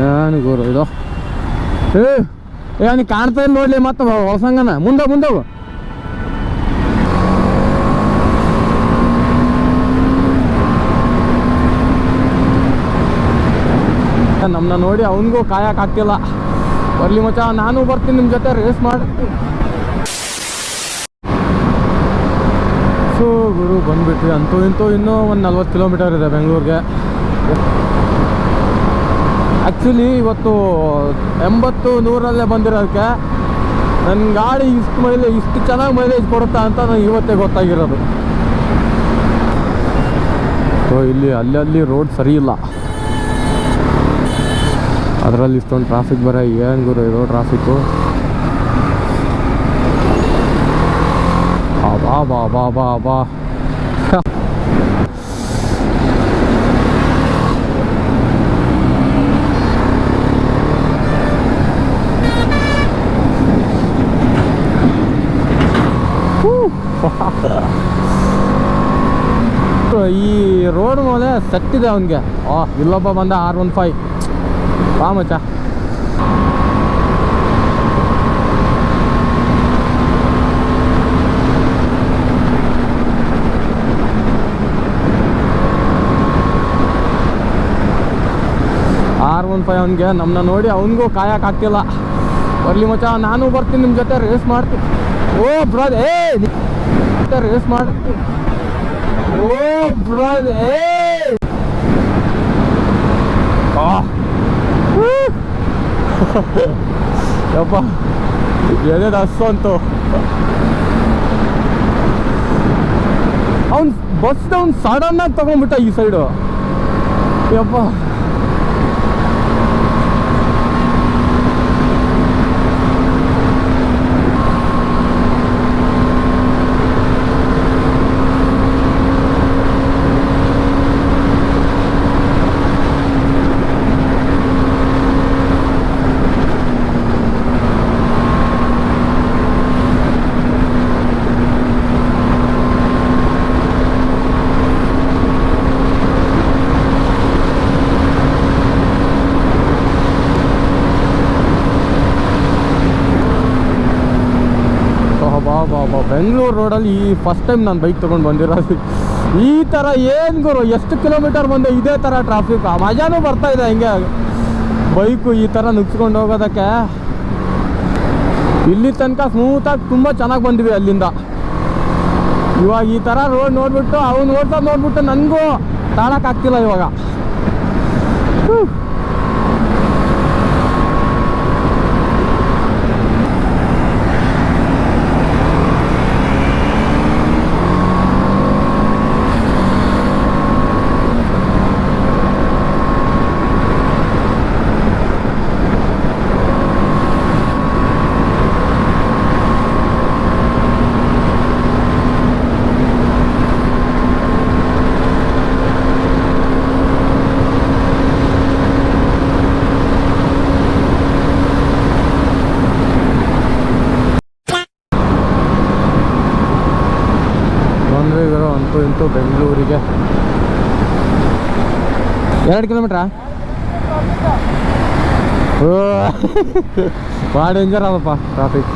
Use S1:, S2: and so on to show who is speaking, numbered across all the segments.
S1: ಏನು ಗುರು ಇದು ಏ ಕಾಣ್ತಾ ಇಲ್ಲ ನೋಡ್ಲಿ ಮತ್ತೆ ಹೊಸಂಗನ ಮುಂದೆ ಮುಂದವು ನಮ್ಮನ್ನ ನೋಡಿ ಅವನಿಗೂ ಕಾಯಕ್ಕಾಗ್ತಿಲ್ಲ. ಬರ್ಲಿ ಮಚ್ಚ, ನಾನು ಬರ್ತೀನಿ ನಿಮ್ಮ ಜೊತೆ ರೇಸ್ ಮಾಡಿ. ಸೊ ಗುರು ಬಂದ್ಬಿಟ್ವಿ. ಅಂತೂ ಇಂತೂ ಇನ್ನೂ ಒಂದು 40 ಕಿಲೋಮೀಟರ್ ಇದೆ ಬೆಂಗಳೂರಿಗೆ. ಆ್ಯಕ್ಚುಲಿ ಇವತ್ತು 80-100ರಲ್ಲೇ ಬಂದಿರೋದಕ್ಕೆ ನನ್ನ ಗಾಡಿ ಇಷ್ಟು ಚೆನ್ನಾಗಿ ಮೈಲೇಜ್ ಕೊಡುತ್ತಾ ಅಂತ ನನಗೆ ಇವತ್ತೇ ಗೊತ್ತಾಗಿರೋದು. ಸೊ ಇಲ್ಲಿ ಅಲ್ಲಿ ರೋಡ್ ಸರಿ ಇಲ್ಲ, ಅದರಲ್ಲಿ ಇಷ್ಟೊಂದು ಟ್ರಾಫಿಕ್ ಬರೋ ಏನು ಗುರು ಇದು ಟ್ರಾಫಿಕ್ಕು. ಬಾ ಬಾ ಬಾ ಬಾ ಬಾ ಈ ರೋಡ್ ಮೇಲೆ ಸೆಟ್ಟಿದೆ ಅವನಿಗೆ. ಇಲ್ಲೊಬ್ಬ ಬಂದ R15 ಬಾ ಮಚ್ಚ. R15 ಅವನಿಗೆ ನಮ್ಮನ್ನ ನೋಡಿ ಅವನಿಗೂ ಕಾಯಕ್ಕಾಗ್ತಿಲ್ಲ. ಬರ್ಲಿ ಮಚ್ಚ, ನಾನು ಬರ್ತೀನಿ ನಿಮ್ಮ ಜೊತೆ ರೇಸ್ ಮಾಡ್ತೀನಿ. ಓ ಬ್ರದ್ ರೇಸ್ ಮಾಡ್ತೀನಿ. ಓ ಬ್ರದ್ ಯಪ್ಪ ಎದೆ ಹಸು ಅಂತು. ಅವ್ನು ಬಸ್ ಅವ್ನು ಸಡನ್ನಾಗಿ ತಗೊಂಡ್ಬಿಟ್ಟ ಈ ಸೈಡು. ಯಪ್ಪ ಬೆಂಗಳೂರು ರೋಡಲ್ಲಿ ಈ ಫಸ್ಟ್ ಟೈಮ್ ನಾನು ಬೈಕ್ ತೊಗೊಂಡು ಬಂದಿರೋದು. ಈ ಥರ ಏನು ಗುರು, ಎಷ್ಟು ಕಿಲೋಮೀಟರ್ ಬಂದೆ ಇದೇ ಥರ ಟ್ರಾಫಿಕ್. ಮಜಾನೂ ಬರ್ತಾಯಿದೆ ಹಿಂಗೆ ಬೈಕು ಈ ಥರ ನುಗ್ಸ್ಕೊಂಡು ಹೋಗೋದಕ್ಕೆ. ಇಲ್ಲಿ ತನಕ ಸ್ಮೂತಾಗಿ ತುಂಬ ಚೆನ್ನಾಗಿ ಬಂದಿವಿ ಅಲ್ಲಿಂದ. ಇವಾಗ ಈ ಥರ ರೋಡ್ ನೋಡಿಬಿಟ್ಟು ಅವ್ನು ನೋಡ್ಬಿಟ್ಟು ನನಗೂ ತಾಳಕ್ಕಾಗ್ತಿಲ್ಲ ಇವಾಗ. ಇಂತೂ ಬೆಂಗಳೂರಿಗೆ 2 ಕಿಲೋಮೀಟ್ರಾ? ಭಾಳ ಡೇಂಜರ್ ಅದಪ್ಪ ಟ್ರಾಫಿಕ್.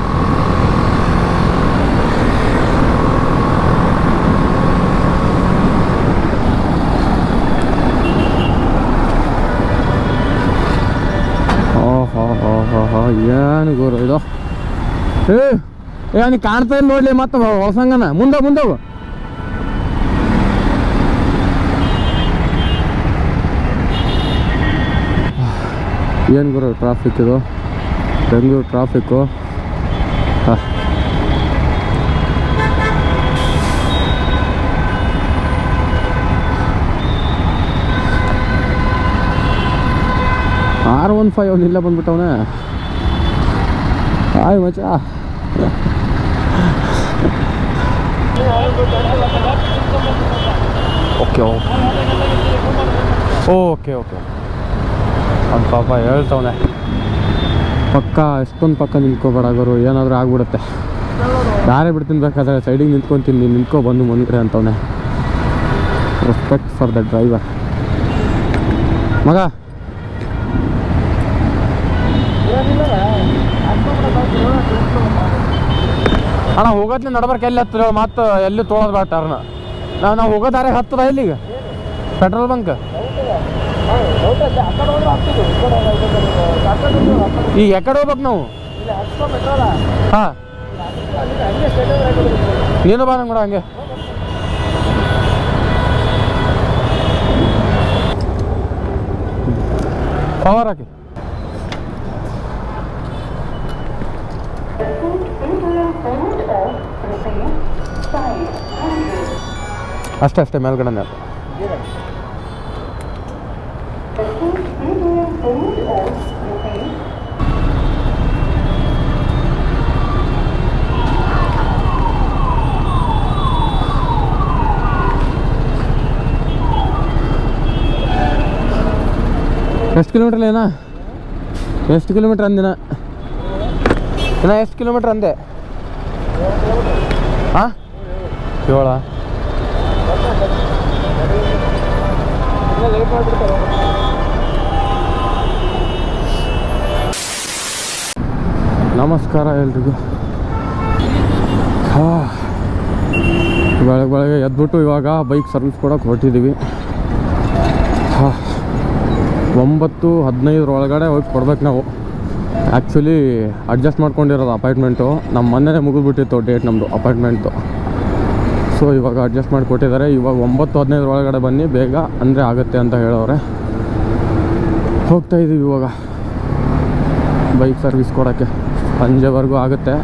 S1: ಏನು ಗುರು ಇದು ನೀ ಕಾಣ್ತಾ ಇಲ್ಲ ನೋಡ್ಲಿ ಮತ್ತೆ ಹೊಸಂಗನ ಮುಂದವು ಏನು ಗುರು ಟ್ರಾಫಿಕ್ ಇದು ಬೆಂಗಳೂರು ಟ್ರಾಫಿಕ್ಕು. R15 ಅವ್ನು ಇಲ್ಲೇ ಬಂದ್ಬಿಟ್ಟವನೇ. ಆಯ್ ಮಚ್ಚ ಓಕೆ ಅವ್ನು ಪಾಪ ಹೇಳ್ತವನೆ. ಪಕ್ಕ ಎಷ್ಟೊಂದು ಪಕ್ಕ ನಿಂತ್ಕೋಬೇಡ ಗುರು, ಏನಾದರೂ ಆಗ್ಬಿಡುತ್ತೆ. ಯಾರೇ ಬಿಡ್ತೀನಿ ಬೇಕಾದ್ರೆ ಸೈಡಿಗೆ ನಿಂತ್ಕೊತೀನಿ, ನೀನು ನಿಂತ್ಕೊ ಬಂದು ಮುಂದ್ಗಡೆ ಅಂತವನೆ. Respect for the driver. ಮಗ ಅಣ್ಣ ಹೋಗೋದ್ನ ನಡ್ಬರ್ಕ ಎಲ್ಲಿ ಹತ್ತಿರ ಮತ್ತು ಎಲ್ಲಿ ತೊಳೋದು ಬೇಡ ಟರ್ನ. ನಾವು ಹೋಗೋ ದಾರಿಗೆ ಹತ್ತದ ಇಲ್ಲಿಗೆ ಪೆಟ್ರೋಲ್ ಬಂಕ್. ಈಗ ಎಕಡೆ ಹೋಗ್ಬೇಕು ನಾವು? ಹಾಂ ನೀನು ಬಾ ನಂಗೆ ಕೂಡ ಹಂಗೆ. ಪವರ್ ಹಾಕಿ. ಅಷ್ಟೇ ಅಷ್ಟೇ ಮೇಲ್ಗಡೆ ಎಷ್ಟು ಕಿಲೋಮೀಟ್ರ್ ಏನಾ? ಎಷ್ಟು ಕಿಲೋಮೀಟ್ರ್ ಅಂದಿನ? ಇನ್ನ ಎಷ್ಟು ಕಿಲೋಮೀಟ್ರ್ ಅಂದೆ? ಹಾಂ 7. ನಮಸ್ಕಾರ ಎಲ್ರಿಗೂ. ಬೆಳಗ್ಗೆ ಎದ್ಬಿಟ್ಟು ಇವಾಗ ಬೈಕ್ ಸರ್ವಿಸ್ ಕೊಡೋಕೆ ಹೊರಟಿದ್ದೀವಿ. 9:15 ಒಳಗಡೆ ಹೋಗಿ ಕೊಡ್ಬೇಕು ನಾವು. ಆ್ಯಕ್ಚುಲಿ ಅಡ್ಜಸ್ಟ್ ಮಾಡ್ಕೊಂಡಿರೋದು ಅಪಾಯಿಂಟ್ಮೆಂಟು. ನಮ್ಮ ಮೊನ್ನೆ ಮುಗಿದ್ಬಿಟ್ಟಿತ್ತು ಡೇಟ್ ನಮ್ಮದು ಅಪಾಯಿಂಟ್ಮೆಂಟು. ಸೊ ಇವಾಗ ಅಡ್ಜಸ್ಟ್ ಮಾಡಿ ಕೊಟ್ಟಿದ್ದಾರೆ. ಇವಾಗ 9:15 ಒಳಗಡೆ ಬನ್ನಿ ಬೇಗ ಅಂದರೆ ಆಗುತ್ತೆ ಅಂತ ಹೇಳೋರೆ. ಹೋಗ್ತಾಯಿದ್ದೀವಿ ಇವಾಗ ಬೈಕ್ ಸರ್ವಿಸ್ ಕೊಡೋಕ್ಕೆ. ಸಂಜೆವರೆಗೂ ಆಗುತ್ತೆ.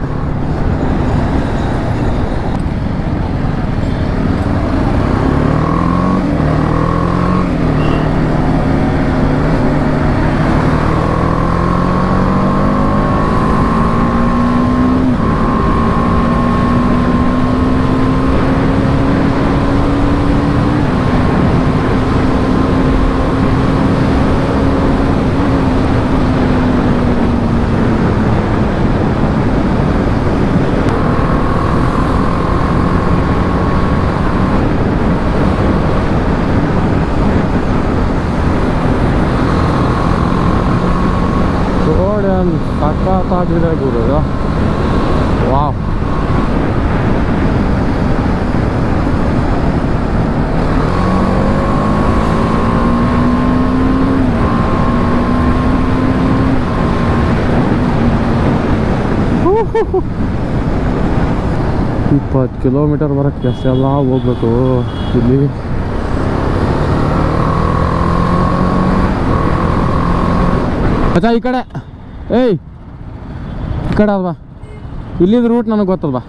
S1: ಸಖತ್ತಾಗಿದೆ ಗುರು. ವಾವ್, ಇಪ್ಪತ್ತು ಕಿಲೋಮೀಟರ್ ಬರೋಕ್ಕೆ ಎಷ್ಟೆಲ್ಲ ಹೋಗ್ಬೇಕು ಇಲ್ಲಿ. ಅಚ್ಚಾ ಈ ಕಡೆ, ಏಯ್ ಈ ಕಡೆ ಅಲ್ವಾ? ಇಲ್ಲಿಂದ ರೂಟ್ ನನಗೆ ಗೊತ್ತಲ್ವಾ?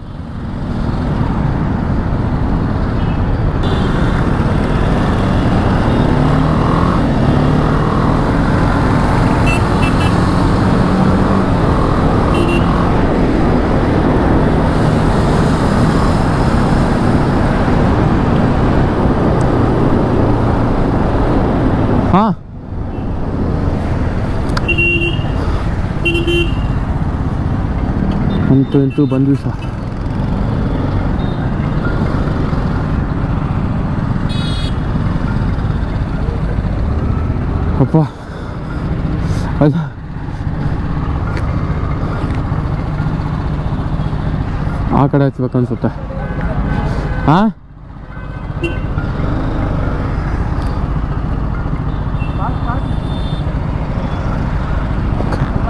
S1: ಹಾಂ ಅಂತೂ ಬಂದ್ವಿ ಸರ್. ಅಪ್ಪ ಅಲ್ಲ ಆ ಕಡೆ ಹಚ್ಬೇಕು ಅನ್ಸುತ್ತೆ. ಹಾಂ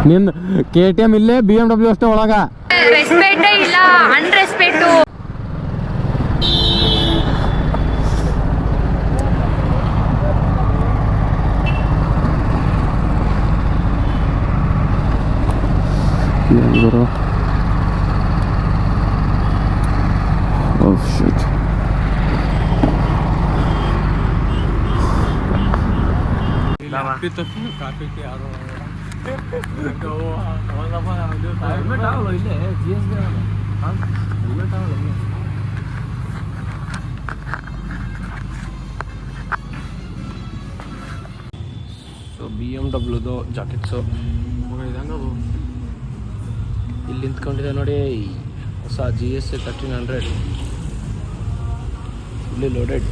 S1: ನಿಂದು KTM ಇಲ್ಲೇ BMW ಅಷ್ಟೇ ಒಳಗ.
S2: ರೆಸ್ಪೆಕ್ಟ್ ಇಲ್ಲ, ಅನ್ರೆಸ್ಪೆಕ್ಟು.
S1: ಗುರು ಓ ಶಿಟ್. ಸೊ BMW ಜಾಕೆಟ್ಸು ಇದಂಗದು ಇಲ್ಲಿ ನಿಂತ್ಕೊಂಡಿದೆ ನೋಡಿ ಹೊಸ GS 1300 ಫುಲ್ಲಿ ಲೋಡೆಡ್.